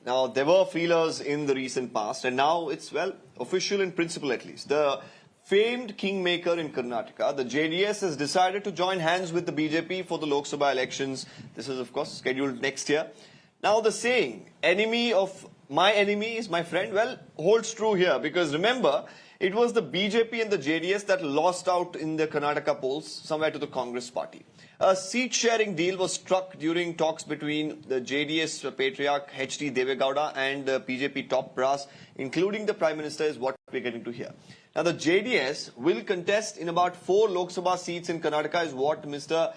Now, there were feelers in the recent past, and now it's, well, official in principle at least. The famed kingmaker in Karnataka, the JDS, has decided to join hands with the BJP for the Lok Sabha elections. This is, of course, scheduled next year. Now, the saying, enemy of my enemy is my friend, well, holds true here, because remember, it was the BJP and the JDS that lost out in the Karnataka polls somewhere to the Congress party. A seat-sharing deal was struck during talks between the JDS patriarch H.D. Gowda and the BJP top brass, including the Prime Minister, is what we're getting to hear. Now, the JDS will contest in about 4 Lok Sabha seats in Karnataka, is what Mr.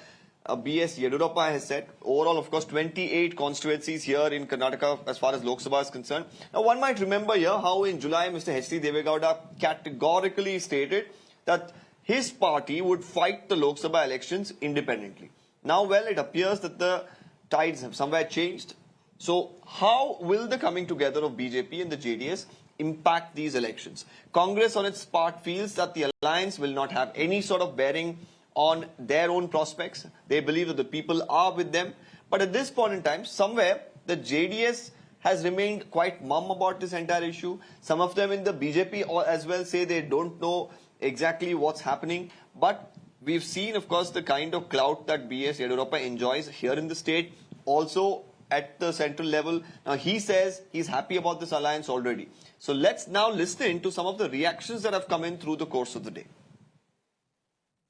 B.S. Yediyurappa has said. Overall, of course, 28 constituencies here in Karnataka as far as Lok Sabha is concerned. Now, one might remember here how in July, Mr. H.D. Gowda categorically stated that his party would fight the Lok Sabha elections independently. Now, well, it appears that the tides have somewhere changed. So, how will the coming together of BJP and the JDS impact these elections? Congress, on its part, feels that the alliance will not have any sort of bearing on their own prospects. They believe that the people are with them. But at this point in time, somewhere, the JDS has remained quite mum about this entire issue. Some of them in the BJP as well say they don't know exactly what's happening. But we've seen, of course, the kind of clout that B.S. Yediyurappa enjoys here in the state, also at the central level. Now, he says he's happy about this alliance already. So let's now listen to some of the reactions that have come in through the course of the day.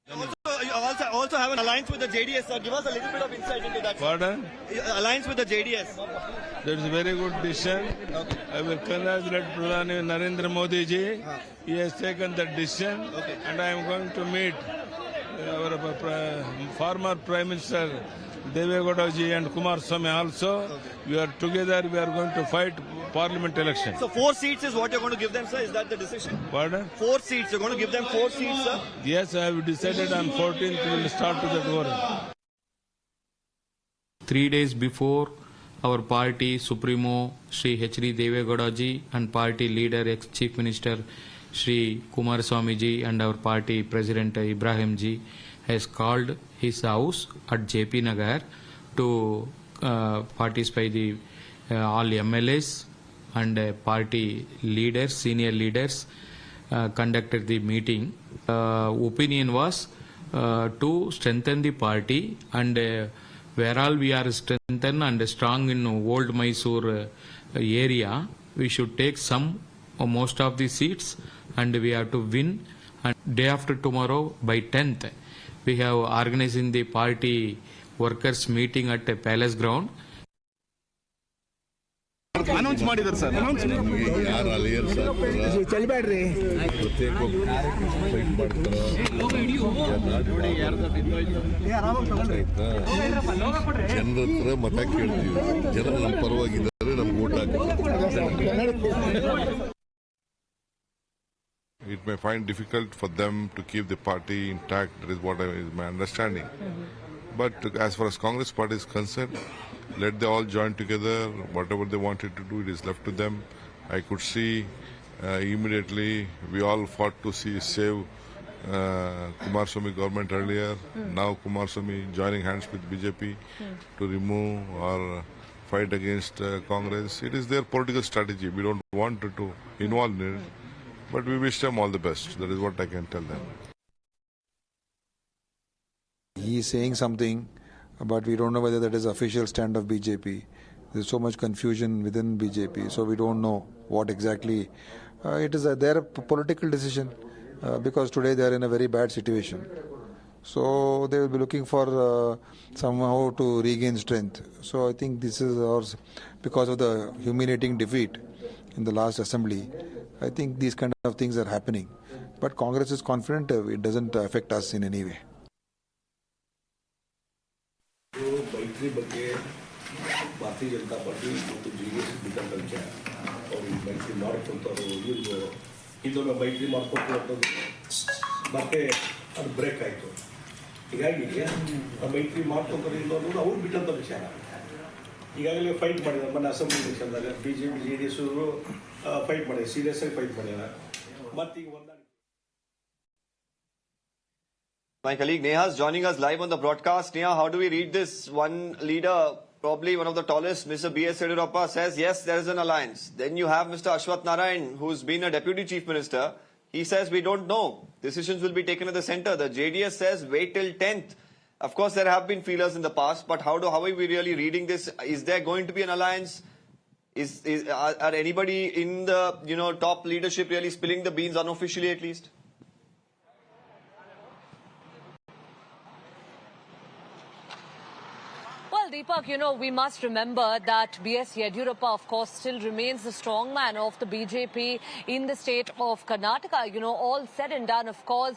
You also have an alliance with the JDS. So give us a little bit of insight into that. Pardon? Alliance with the JDS. That's a very good decision. Okay. I will congratulate Pradhani Narendra Modi ji. He has taken that decision. Okay. And I am going to meet our former Prime Minister Deve Gowda ji and Kumaraswamy also. Okay. We are together. We are going to fight Parliament election. So 4 seats is what you're going to give them, sir? Is that the decision? Pardon? 4 seats. You're going to give them 4 seats, sir? Yes, I have decided on 14th we will start to that war. 3 days before, our party Supremo Shri H.D. Deve Gowda ji and party leader ex-Chief Minister Shri Kumaraswamy ji and our party President Ibrahim ji has called his house at JP Nagar to participate the all MLAs and party leaders, senior leaders conducted the meeting. Opinion was to strengthen the party and where all we are strengthened and strong in old Mysore area, we should take some or most of the seats and we have to win. And day after tomorrow by 10th, we have organizing the party workers meeting at a palace ground. Announce ಮಾಡಿದ್ದಾರೆ sir ಯಾರು alliance ಚಲಬೇಡ್ರಿ ಜನರ ಹತ್ರ ಮತ ಕೇಳ್ತೀವಿ ಜನರು ನಮ್ಮ ಪರವಾಗಿದ್ದಾರೆ ನಮ್ಗೆ vote ಹಾಕ್ತಾರೆ. It may find difficult for them to keep the party intact. That is what is my understanding. But as far as Congress party is concerned, let they all join together. Whatever they wanted to do, it is left to them. I could see immediately we all fought to save Kumaraswamy government earlier. Now Kumaraswamy joining hands with BJP to remove or fight against Congress. It is their political strategy. We don't want to involve in it. But we wish them all the best. That is what I can tell them. He is saying something, but we don't know whether that is official stand of BJP. There is so much confusion within BJP, so we don't know what exactly. It is their political decision because today they are in a very bad situation. So they will be looking for somehow to regain strength. So I think this is ours because of the humiliating defeat in the last assembly. I think these kind of things are happening. But Congress is confident it doesn't affect us in any way. ಮೈತ್ರಿ ಬಗ್ಗೆ ಭಾರತೀಯ Janata party ಮತ್ತು JDS ಬಿಟ್ಟಂತ ವಿಚಾರ ಅವರು ಮೈತ್ರಿ ಮಾಡ್ಕೊಂತವ್ರು ಇವ್ರಿಗೂ ಇದನ್ನು ಮೈತ್ರಿ ಮಾಡ್ಕೊಟ್ಟು ಅಂತಂದು ಮತ್ತೆ ಅದು ಬ್ರೇಕ್ ಆಯಿತು. ಹೀಗಾಗಿ ಮೈತ್ರಿ ಮಾಡ್ಕೊಂತಾರೆ ಇಲ್ಲ ಅನ್ನೋದು ಅವ್ರು ಬಿಟ್ಟಂಥ ವಿಚಾರ. ಈಗಾಗಲೇ ಫೈಟ್ ಮಾಡಿದ್ದಾರೆ ಮೊನ್ನೆ ಅಸೆಂಬ್ಲಿ ಎಲೆಕ್ಷನ್ದಾಗ BJP JDS ಅವರು ಫೈಟ್ ಮಾಡಿದ್ದಾರೆ, ಸೀರಿಯಸ್ ಆಗಿ ಫೈಟ್ ಮಾಡಿದ್ದಾರೆ. ಮತ್ತೀಗ ಹೊಂದಾಣಿಕೆ. My colleague Neha is joining us live on the broadcast. Neha, how do we read this? One leader probably one of the tallest, Mr. B.S. Yediyurappa, says, yes, there is an alliance. Then you have Mr. Ashwath Narayan, who's been a deputy chief minister. He says, we don't know. Decisions will be taken at the center. The JDS says, wait till 10th. Of course, there have been feelers in the past, but how are we really reading this? Is there going to be an alliance? Are anybody in the top leadership really spilling the beans unofficially at least? Well, Deepak, we must remember that B.S. Yediyurappa, of course, still remains the strongman of the BJP in the state of Karnataka. All said and done, of course,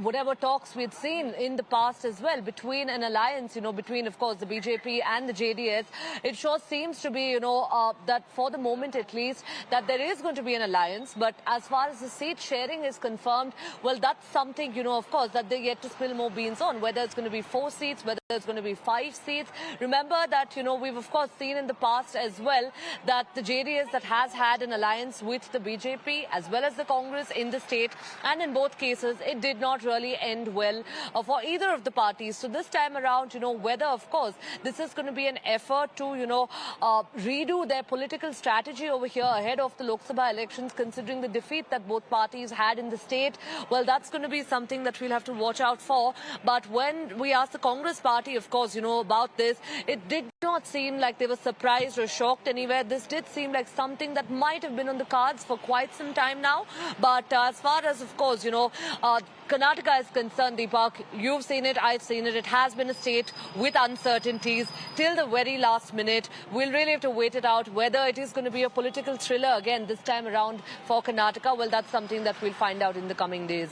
whatever talks we'd seen in the past as well between an alliance, between, of course, the BJP and the JDS, it sure seems to be, that for the moment at least, that there is going to be an alliance. But as far as the seat sharing is confirmed, well, that's something, of course, that they're yet to spill more beans on, whether it's going to be 4 seats, whether it's going to be 5 seats. Remember that, we've of course seen in the past as well that the JDS that has had an alliance with the BJP as well as the Congress in the state, and in both cases it did not really end well for either of the parties. So this time around, whether of course this is going to be an effort to, redo their political strategy over here ahead of the Lok Sabha elections, considering the defeat that both parties had in the state, well, that's going to be something that we'll have to watch out for. But when we asked the Congress party, of course, about this, it did not seem like they were surprised or shocked anywhere. This did seem like something that might have been on the cards for quite some time now. But as far as, of course, Karnataka is concerned, Deepak, you've seen it, I've seen it. It has been a state with uncertainties till the very last minute. We'll really have to wait it out whether it is going to be a political thriller again this time around for Karnataka. Well, that's something that we'll find out in the coming days.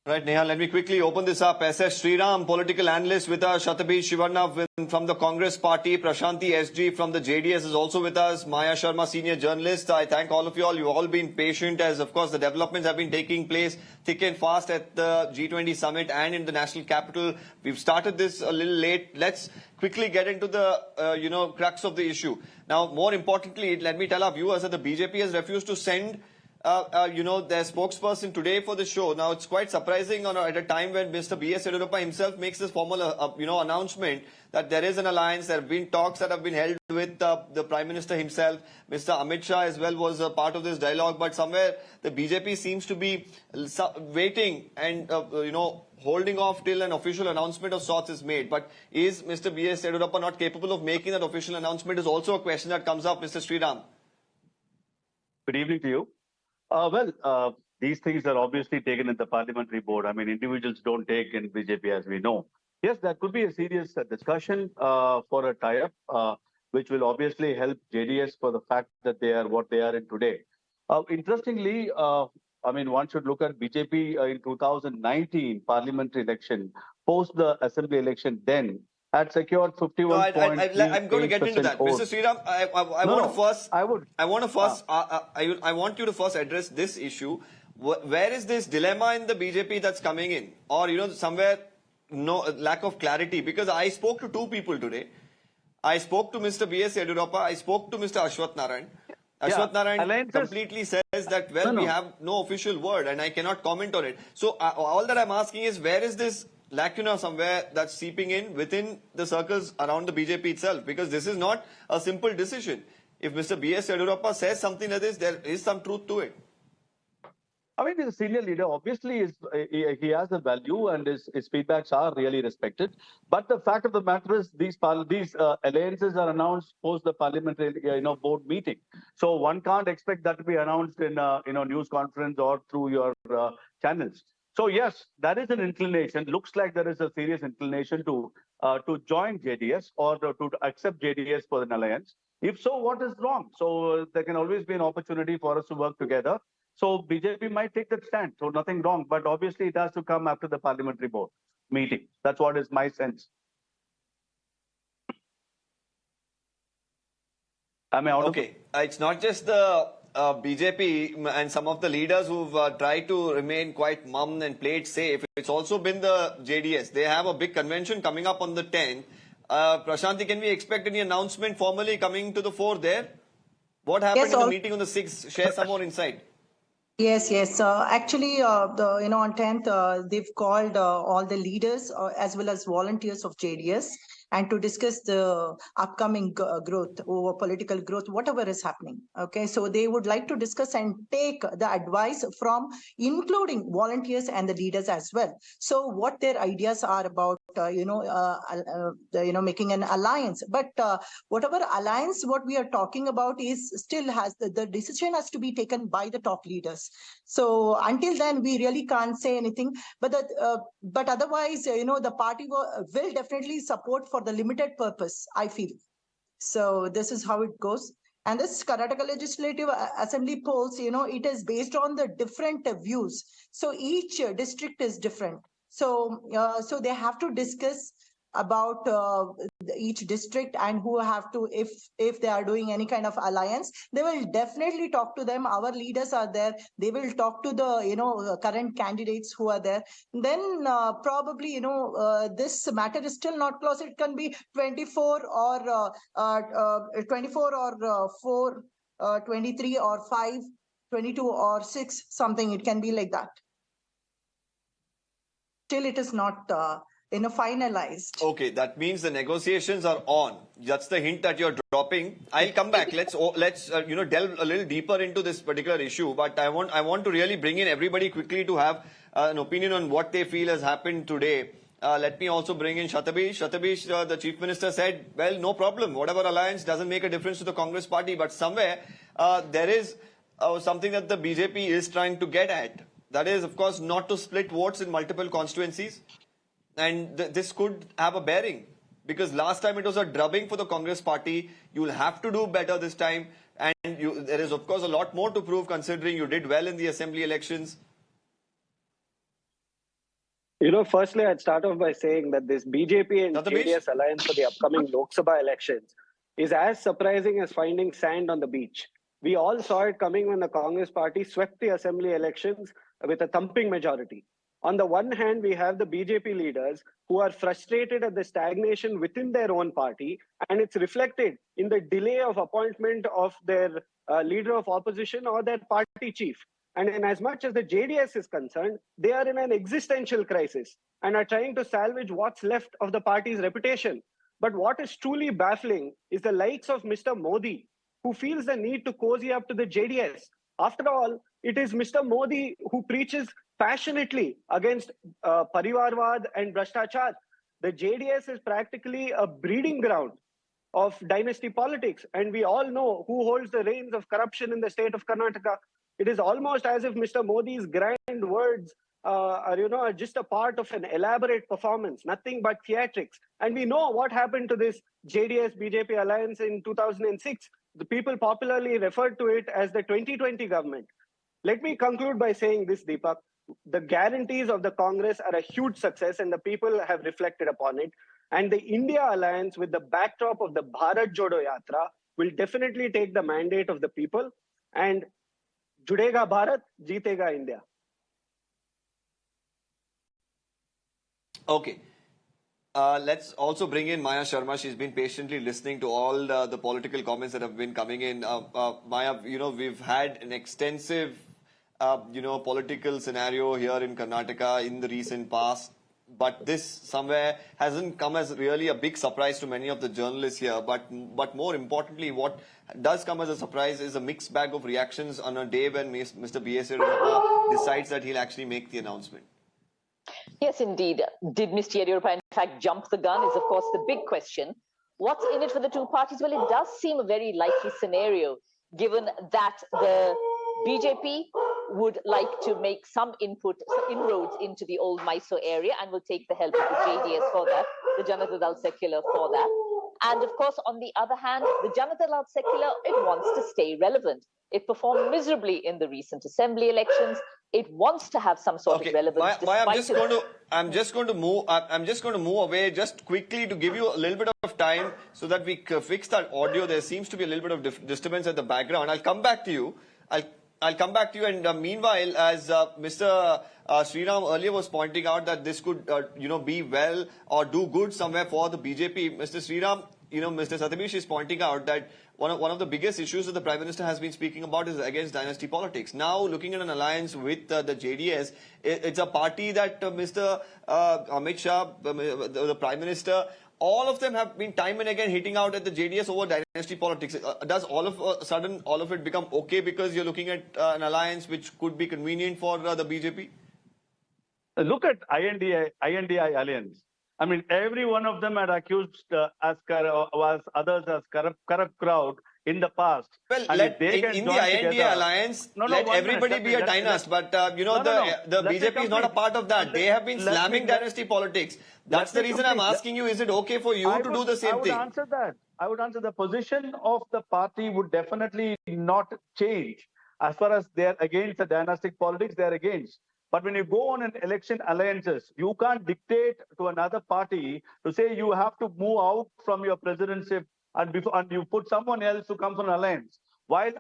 Right, Neha, let me quickly open this up. SS Sriram, political analyst with us. Shathabish Shivanna from the Congress party. Prashanti SG from the JDS is also with us. Maya Sharma, senior journalist. I thank all of you all. You've all been patient as, of course, the developments have been taking place thick and fast at the G20 summit and in the national capital. We've started this a little late. Let's quickly get into the, crux of the issue. Now, more importantly, let me tell our viewers that the BJP has refused to send their spokesperson today for the show. Now, it's quite surprising at a time when Mr. B.S. Yediyurappa himself makes this formal, announcement that there is an alliance. There have been talks that have been held with the Prime Minister himself. Mr. Amit Shah as well was a part of this dialogue. But somewhere the BJP seems to be waiting and, holding off till an official announcement of sorts is made. But is Mr. B.S. Yediyurappa not capable of making that official announcement is also a question that comes up, Mr. Sriram. Good evening to you. These things are obviously taken in the parliamentary board. I mean, individuals don't take in BJP, as we know. Yes, there could be a serious discussion for a tie-up, which will obviously help JDS for the fact that they are what they are in today. Interestingly, one should look at BJP in 2019 parliamentary election, post the assembly election then, had secured 51.3%. I'm going to get into that. Mr. Sriram, I want you to first address this issue. Where is this dilemma in the BJP that's coming in? Or, somewhere lack of clarity? Because I spoke to 2 people today. I spoke to Mr. B.S. Yediyurappa. I spoke to Mr. Ashwath Narayan. Ashwath Narayan completely says that, we have no official word and I cannot comment on it. So all that I'm asking is, where is this lacuna somewhere that's seeping in within the circles around the BJP itself? Because this is not a simple decision. If Mr. B.S. Yediyurappa says something like this, there is some truth to it. He's a senior leader. Obviously, he has a value and his feedbacks are really respected. But the fact of the matter is these alliances are announced post the parliamentary board meeting. So one can't expect that to be announced in a news conference or through your channels. So yes, there is an inclination. Looks like there is a serious inclination to join JDS or to accept JDS for an alliance. If so, what is wrong? So there can always be an opportunity for us to work together. So BJP might take that stand. So nothing wrong, but obviously it has to come after the parliamentary board meeting. That's what is my sense. Okay, it's not just the BJP and some of the leaders who've tried to remain quite mum and play it safe. It's also been the JDS. They have a big convention coming up on the 10th. Prashanti, can we expect any announcement formally coming to the fore there? What happened in the meeting on the 6th? Share some more insight. Yes, yes. Actually, on 10th, they've called all the leaders as well as volunteers of JDS and to discuss the upcoming growth or political growth, whatever is happening. Okay, so they would like to discuss and take the advice from including volunteers and the leaders as well. So what their ideas are about, making an alliance. But whatever alliance, what we are talking about is still has the decision has to be taken by the top leaders. So until then, we really can't say anything. But otherwise, the party will definitely support for the limited purpose, I feel. So this is how it goes. And this Karnataka Legislative Assembly polls, it is based on the different views. So each district is different. So they have to discuss about each district and who have to, if they are doing any kind of alliance, they will definitely talk to them. Our leaders are there. They will talk to the current candidates who are there. Then probably this matter is still not closed. It can be 24 or 24 or 4, 23 or 5, 22 or 6, something. It can be like that. Still, it is not finalized. Okay, that means the negotiations are on. That's the hint that you're dropping. I'll come back. Let's delve a little deeper into this particular issue. But I want to really bring in everybody quickly to have an opinion on what they feel has happened today. Let me also bring in Shathabish. Shathabish, the Chief Minister said, well, no problem. Whatever alliance doesn't make a difference to the Congress party. But somewhere there is something that the BJP is trying to get at. That is, of course, not to split votes in multiple constituencies. And this could have a bearing. Because last time it was a drubbing for the Congress party. You will have to do better this time. And there is, of course, a lot more to prove considering you did well in the assembly elections. Firstly, I'd start off by saying that this BJP and JDS Alliance for the upcoming Lok Sabha elections is as surprising as finding sand on the beach. We all saw it coming when the Congress party swept the assembly elections with a thumping majority. On the one hand, we have the BJP leaders who are frustrated at the stagnation within their own party, and it's reflected in the delay of appointment of their leader of opposition or their party chief. And in as much as the JDS is concerned, they are in an existential crisis and are trying to salvage what's left of the party's reputation. But what is truly baffling is the likes of Mr. Modi, who feels the need to cozy up to the JDS. After all, it is Mr. Modi who preaches passionately against Parivarvad and Bhrashtachar. The JDS is practically a breeding ground of dynasty politics, and we all know who holds the reins of corruption in the state of Karnataka. It is almost as if Mr. Modi's grand words are just a part of an elaborate performance, nothing but theatrics. And we know what happened to this JDS-BJP alliance in 2006. The people popularly referred to it as the 2020 government. Let me conclude by saying this, Deepak. The guarantees of the Congress are a huge success and the people have reflected upon it. And the I.N.D.I.A Alliance, with the backdrop of the Bharat Jodo Yatra, will definitely take the mandate of the people. And Judega Bharat, Jeetega India. Okay. Let's also bring in Maya Sharma. She's been patiently listening to all the political comments that have been coming in. Maya, we've had an extensive, political scenario here in Karnataka in the recent past. But this somewhere hasn't come as really a big surprise to many of the journalists here. But more importantly, what does come as a surprise is a mixed bag of reactions on a day when Mr. B.S. decides that he'll actually make the announcement. Yes, indeed. Did Mr. Yediyurappa in fact jump the gun is, of course, the big question. What's in it for the two parties? Well, it does seem a very likely scenario, given that the BJP would like to make some inroads into the old Mysore area and will take the help of the JDS for that, the Janata Dal Secular for that. And of course, on the other hand, the Janata Dal Secular, it wants to stay relevant. It performed miserably in the recent assembly elections. It wants to have some sort of relevance. I'm just going to move away just quickly to give you a little bit of time so that we fix that audio. There seems to be a little bit of disturbance at the background. I'll come back to you. I'll come back to you. And meanwhile, as Mr. Sriram earlier was pointing out that this could, be well or do good somewhere for the BJP. Mr. Sriram, Mr. Shathabish is pointing out that one of the biggest issues that the Prime Minister has been speaking about is against dynasty politics. Now, looking at an alliance with the JDS, it's a party that Mr. Amit Shah, the Prime Minister, all of them have been time and again hitting out at the JDS over dynasty politics. Does all of a sudden all of it become okay because you're looking at an alliance which could be convenient for the BJP? Look at I.N.D.I Alliance. I mean, every one of them had accused was others as corrupt crowd in the past. Well, And if they can in join the I.N.D.A together- Alliance, No, let one everybody minute, be a let me- dynast. But, the Let me BJP is not a complete. part of that. They have been Let me- slamming let- dynasty politics. That's let the me reason I'm complete. asking you, is it okay for you to do the I same would thing? answer that. I would answer the position of the party would definitely not change. As far as they're against the dynastic politics, they're against. But when you go on an election alliances, you can't dictate to another party to say you have to move out from your presidency and you put someone else who comes on alliance. While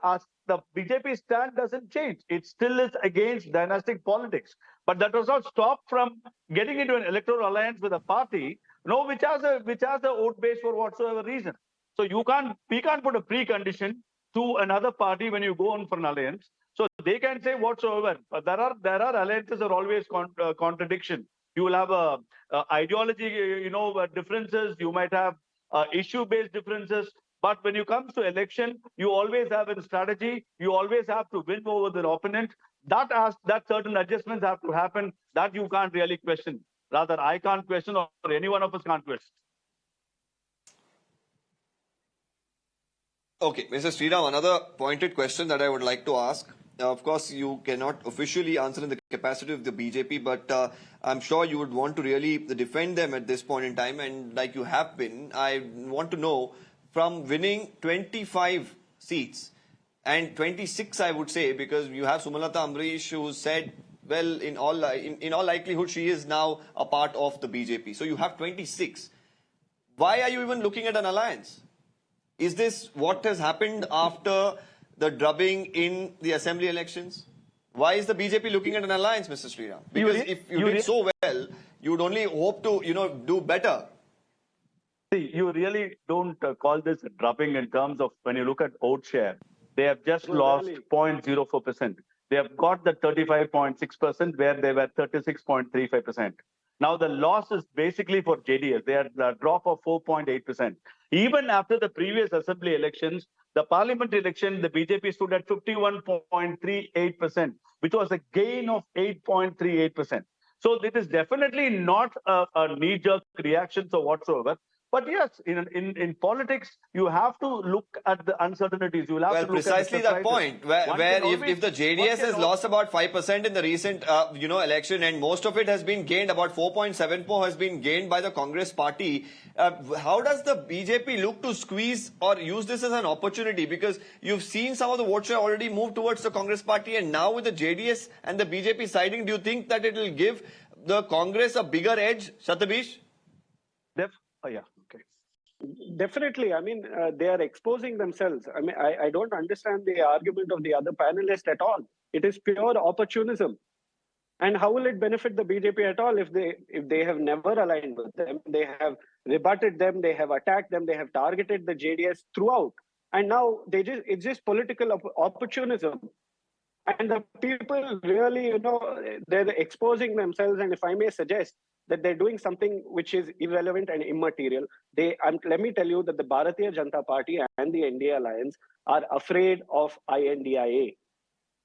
the BJP stand doesn't change, it still is against dynastic politics. But that does not stop from getting into an electoral alliance with a party, which has a vote base for whatsoever reason. So we can't put a precondition to another party when you go on for an alliance. So they can say whatsoever. But there are alliances are always contradiction. You will have ideology, differences. You might have issue-based differences. But when you come to election, you always have a strategy. You always have to win over the opponent. That certain adjustments have to happen. That you can't really question. Rather, I can't question, or any one of us can't question. Okay, Mr. Sriram, another pointed question that I would like to ask. Of course, you cannot officially answer in the capacity of the BJP, but I'm sure you would want to really defend them at this point in time. And like you have been, I want to know, from winning 25 seats and 26, I would say, because you have Sumalata Amrish, who said, well, in all likelihood, she is now a part of the BJP. So you have 26. Why are you even looking at an alliance? Is this what has happened after the drubbing in the assembly elections? Why is the BJP looking at an alliance, Mr. Sriram? Because if you did so well, you would only hope to, do better. See, you really don't call this a drubbing in terms of when you look at vote share. They have just lost 0.04%. They have got the 35.6% where they were 36.35%. Now the loss is basically for JDS. They had a drop of 4.8%. Even after the previous assembly elections, the parliament election, the BJP stood at 51.38%, which was a gain of 8.38%. So it is definitely not a knee-jerk reaction or whatsoever. But yes, in politics, you have to look at the uncertainties. You will have to look precisely at the that point, where if the JDS has lost about 5% in the recent election, and most of it has been gained, about 4.74 has been gained by the Congress party, how does the BJP look to squeeze or use this as an opportunity? Because you've seen some of the vote share already move towards the Congress party, and now with the JDS and the BJP siding, do you think that it will give the Congress a bigger edge, Shathabish? Yeah. Definitely. I mean, they are exposing themselves. I mean, I don't understand the argument of the other panelists at all. It is pure opportunism. And how will it benefit the BJP at all if they have never aligned with them? They have rebutted them, they have attacked them, they have targeted the JDS throughout. And now it's just political opportunism. And the people really, they're exposing themselves. And if I may suggest that they're doing something which is irrelevant and immaterial, let me tell you that the Bharatiya Janata Party and the N.D.A Alliance are afraid of I.N.D.I.A.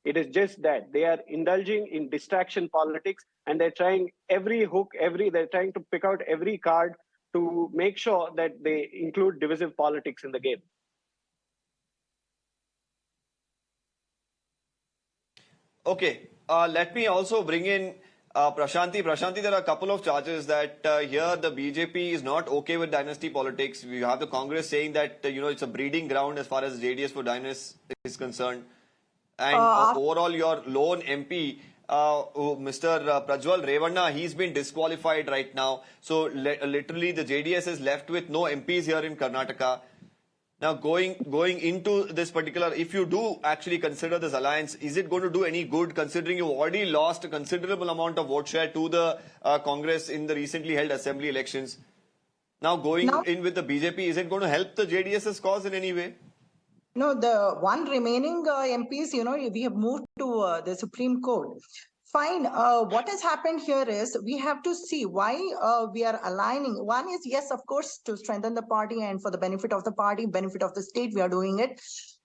It is just that they are indulging in distraction politics, and they're trying every hook, they're trying to pick out every card to make sure that they include divisive politics in the game. Okay, let me also bring in Prashanti. Prashanti, there are a couple of charges that here the BJP is not okay with dynasty politics. We have the Congress saying that, it's a breeding ground as far as JDS for dynasty is concerned. And overall, your lone MP, Mr. Prajwal Revanna, he's been disqualified right now. So literally the JDS is left with no MPs here in Karnataka. Now, going into this particular, if you do actually consider this alliance, is it going to do any good considering you already lost a considerable amount of vote share to the Congress in the recently held assembly elections? Now going in with the BJP, is it going to help the JDS's cause in any way? No, the one remaining MPs, we have moved to the Supreme Court. Fine. What has happened here is we have to see why we are aligning. One is, yes, of course, to strengthen the party and for the benefit of the party, benefit of the state, we are doing it.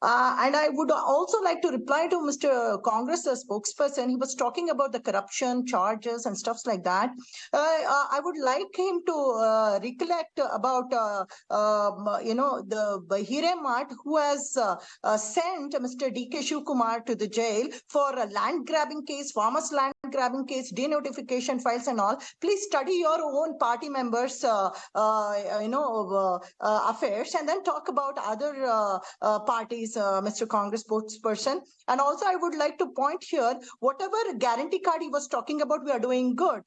And I would also like to reply to Mr. Congress spokesperson. He was talking about the corruption charges and stuffs like that. I would like him to recollect about, the Bahire Mart, who has sent Mr. D.K. Shivkumar to the jail for a land grabbing case, farmers land grabbing case, denotification files and all. Please study your own party members, affairs, and then talk about other parties, Mr. Congress spokesperson. And also, I would like to point here, whatever guarantee card he was talking about, we are doing good.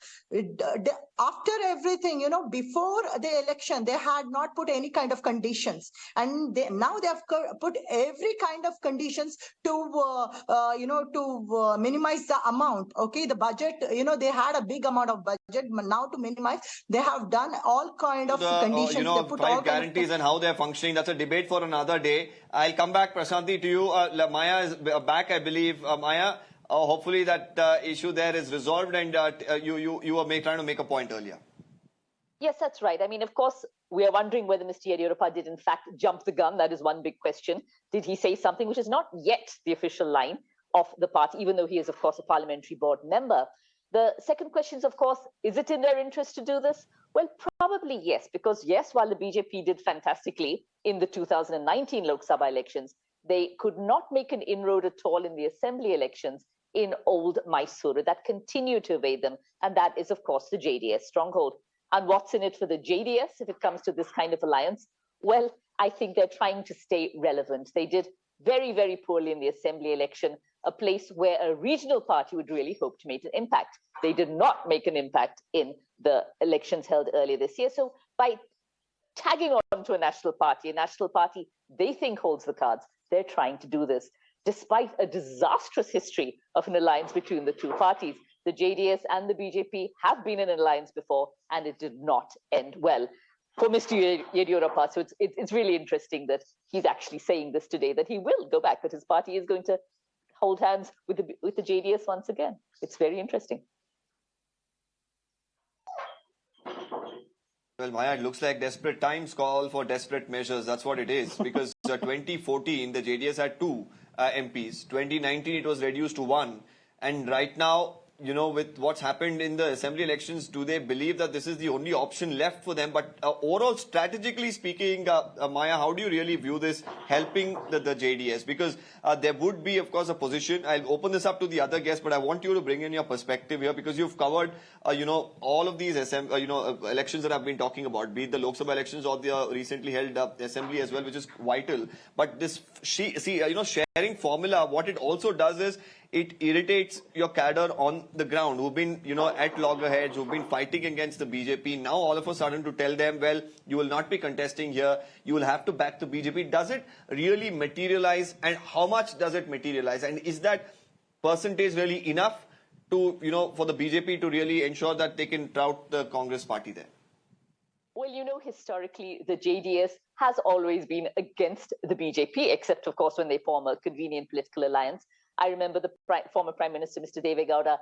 After everything, before the election, they had not put any kind of conditions. And now they have put every kind of conditions to, minimize the amount. Okay, the budget, they had a big amount of budget, but now to minimize, they have done all kind of conditions. They put all guarantees and how they're functioning. That's a debate for another day. I'll come back, Prashanti, to you. Maya is back, I believe. Maya, hopefully that issue there is resolved, and you were trying to make a point earlier. Yes, that's right. I mean, of course, we are wondering whether Mr. Yediyurappa did in fact jump the gun. That is one big question. Did he say something which is not yet the official line of the party, even though he is, of course, a parliamentary board member? The second question is, of course, is it in their interest to do this? Well, probably yes, because yes, while the BJP did fantastically in the 2019 Lok Sabha elections, they could not make an inroad at all in the assembly elections in old Mysuru. That continued to evade them. And that is, of course, the JDS stronghold. And what's in it for the JDS if it comes to this kind of alliance? Well, I think they're trying to stay relevant. They did very, very poorly in the assembly election, a place where a regional party would really hope to make an impact. They did not make an impact in the elections held earlier this year. So by tagging on to a national party they think holds the cards, they're trying to do this. Despite a disastrous history of an alliance between the two parties, the JDS and the BJP have been in an alliance before, and it did not end well for Mr. Yediyurappa. So it's really interesting that he's actually saying this today, that he will go back, that his party is going to hold hands with the JDS once again. It's very interesting. Well, Maya, it looks like desperate times call for desperate measures. That's what it is. Because 2014, the JDS had 2 MPs. 2019, it was reduced to 1. And right now, with what's happened in the assembly elections, do they believe that this is the only option left for them? But overall, strategically speaking, Maya, how do you really view this helping the JDS? Because there would be, of course, a position. I'll open this up to the other guests, but I want you to bring in your perspective here, because you've covered, all of these elections that I've been talking about, be it the Lok Sabha elections or the recently held assembly as well, which is vital. But this, sharing formula, what it also does is, it irritates your cadre on the ground who've been, at loggerheads, who've been fighting against the BJP. Now, all of a sudden, to tell them, well, you will not be contesting here, you will have to back the BJP. Does it really materialize, and how much does it materialize? And is that percentage really enough to, for the BJP to really ensure that they can tout the Congress party there? Well, historically, the JDS has always been against the BJP, except, of course, when they form a convenient political alliance. I remember the former Prime Minister, Mr. Deve Gowda,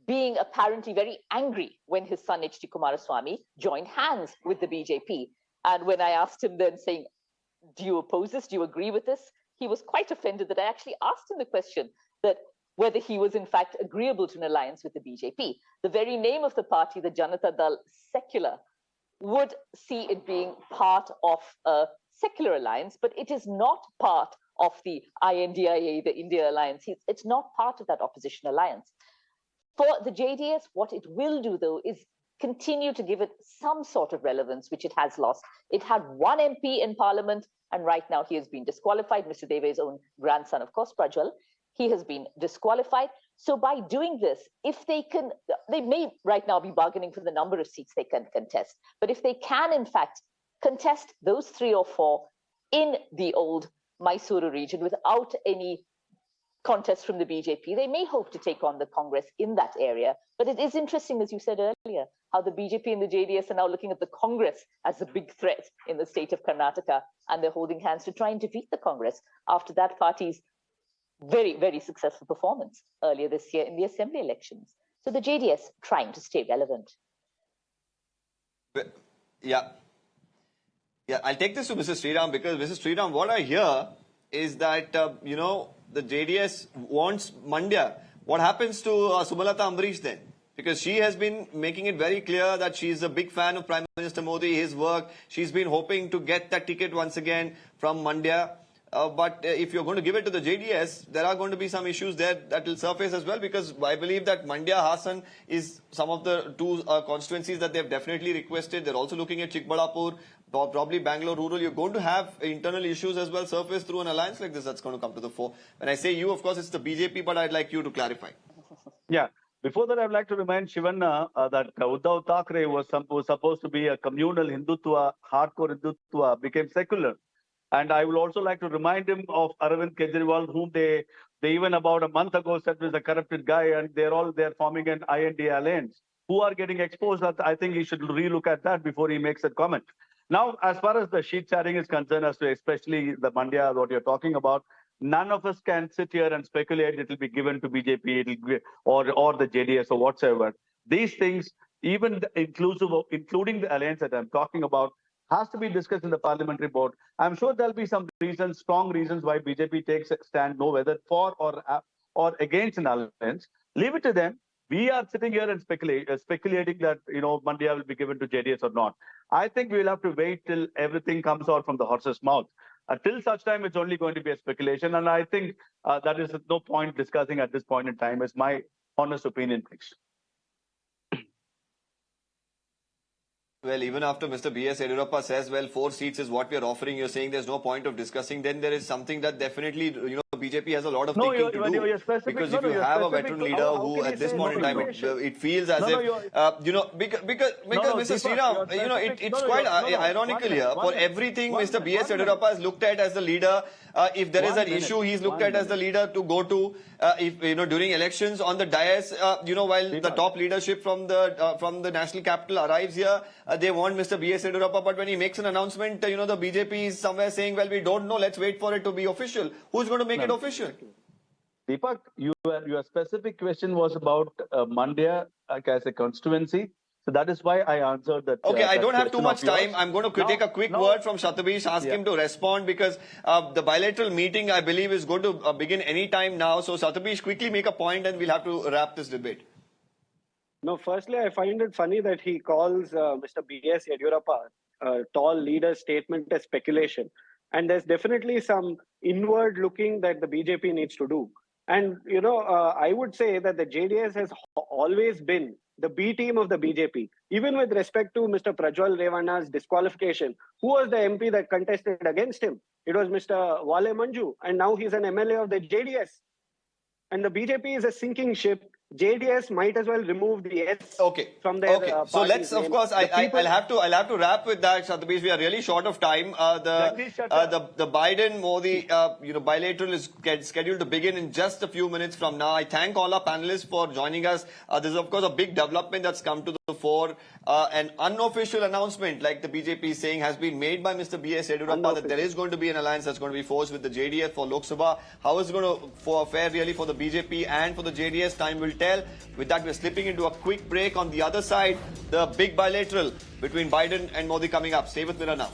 being apparently very angry when his son, H.D. Kumaraswamy, joined hands with the BJP. And when I asked him then, saying, do you oppose this? Do you agree with this? He was quite offended that I actually asked him the question that whether he was in fact agreeable to an alliance with the BJP. The very name of the party, the Janata Dal Secular, would see it being part of a secular alliance, but it is not part of the I.N.D.I.A, the I.N.D.I.A Alliance. It's not part of that opposition alliance. For the JDS, what it will do, though, is continue to give it some sort of relevance, which it has lost. It had 1 MP in Parliament, and right now he has been disqualified. Mr. Deve's own grandson, of course, Prajwal, he has been disqualified. So by doing this, if they can, they may right now be bargaining for the number of seats they can contest. But if they can, in fact, contest those 3 or 4 in the old Mysuru region without any contest from the BJP, they may hope to take on the Congress in that area. But it is interesting, as you said earlier, how the BJP and the JDS are now looking at the Congress as a big threat in the state of Karnataka, and they're holding hands to try and defeat the Congress after that party's very, very successful performance earlier this year in the assembly elections. So the JDS trying to stay relevant. Yeah. Yeah, I'll take this to Mr. Sriram, because Mr. Sriram, what I hear is that, the JDS wants Mandya. What happens to Sumalata Ambarish then? Because she has been making it very clear that she's a big fan of Prime Minister Modi, his work. She's been hoping to get that ticket once again from Mandya. But if you're going to give it to the JDS, there are going to be some issues there that will surface as well, because I believe that Mandya, Hassan is some of the two constituencies that they've definitely requested. They're also looking at Chikbalapur, probably Bangalore rural. You're going to have internal issues as well surface through an alliance like this that's going to come to the fore. When I say you, of course, it's the BJP, but I'd like you to clarify. Yeah. Before that, I'd like to remind Shivanna that Uddhav Thackeray was supposed to be a communal Hindutva, hardcore Hindutva, became secular. And I would also like to remind him of Arvind Kejriwal, whom they even about a month ago said was a corrupted guy, and they're forming an I.N.D.I.A Alliance, who are getting exposed. I think he should relook at that before he makes that comment. Now, as far as the sheet sharing is concerned, as to especially the Mandya, what you're talking about, none of us can sit here and speculate it will be given to BJP or the JDS or whatsoever. These things, even including the alliance that I'm talking about, has to be discussed in the parliamentary board. I'm sure there'll be some reasons, strong reasons why BJP takes a stand, no whether for or against an alliance. Leave it to them. We are sitting here and speculating that Mandya will be given to JDS or not. I think we'll have to wait till everything comes out from the horse's mouth. Till such time, it's only going to be a speculation, and I think that is no point discussing at this point in time. Is my honest opinion, please. Well, even after Mr. B.S. Yediyurappa says, well, 4 seats is what we are offering, you're saying there's no point of discussing, then there is something that definitely, BJP has a lot of thinking to do. Because if you have a veteran leader who at this point in time, it feels as if, because Mr. Sriram, it's quite ironical here. For everything Mr. B.S. Yediyurappa is looked at as the leader. If there is an issue, he's looked at as the leader to go to. During elections on the dais, while the top leadership from the national capital arrives here, they want Mr. B.S. Yediyurappa, but when he makes an announcement, the BJP is somewhere saying, well, we don't know, let's wait for it to be official. Who's going to make it official? Deepak, your specific question was about Mandya as a constituency. So that is why I answered that. Okay, I don't have too much time. I'm going to take a quick word from Shathabish, ask him to respond, because the bilateral meeting, I believe, is going to begin any time now. So Shathabish, quickly make a point and we'll have to wrap this debate. No, firstly, I find it funny that he calls Mr. B.S. Yediyurappa a tall leader statement as speculation. And there's definitely some inward looking that the BJP needs to do. And, I would say that the JDS has always been the B team of the BJP. Even with respect to Mr. Prajwal Revanna's disqualification, who was the MP that contested against him? It was Mr. Wale Manju, and now he's an MLA of the JDS. And the BJP is a sinking ship. JDS might as well remove the S from their So let's, of course, I'll have to wrap with that, Shathabish. We are really short of time. The Biden-Modi bilateral is scheduled to begin in just a few minutes from now. I thank all our panelists for joining us. This is, of course, a big development that's come to the fore. An unofficial announcement, like the BJP is saying, has been made by Mr. B.S. Yediyurappa that there is going to be an alliance that's going to be forged with the JDS for Lok Sabha. How is it going to fare really for the BJP and for the JDS? Time will tell. With that, we're slipping into a quick break. On the other side, the big bilateral between Biden and Modi coming up. Stay with Mirror now.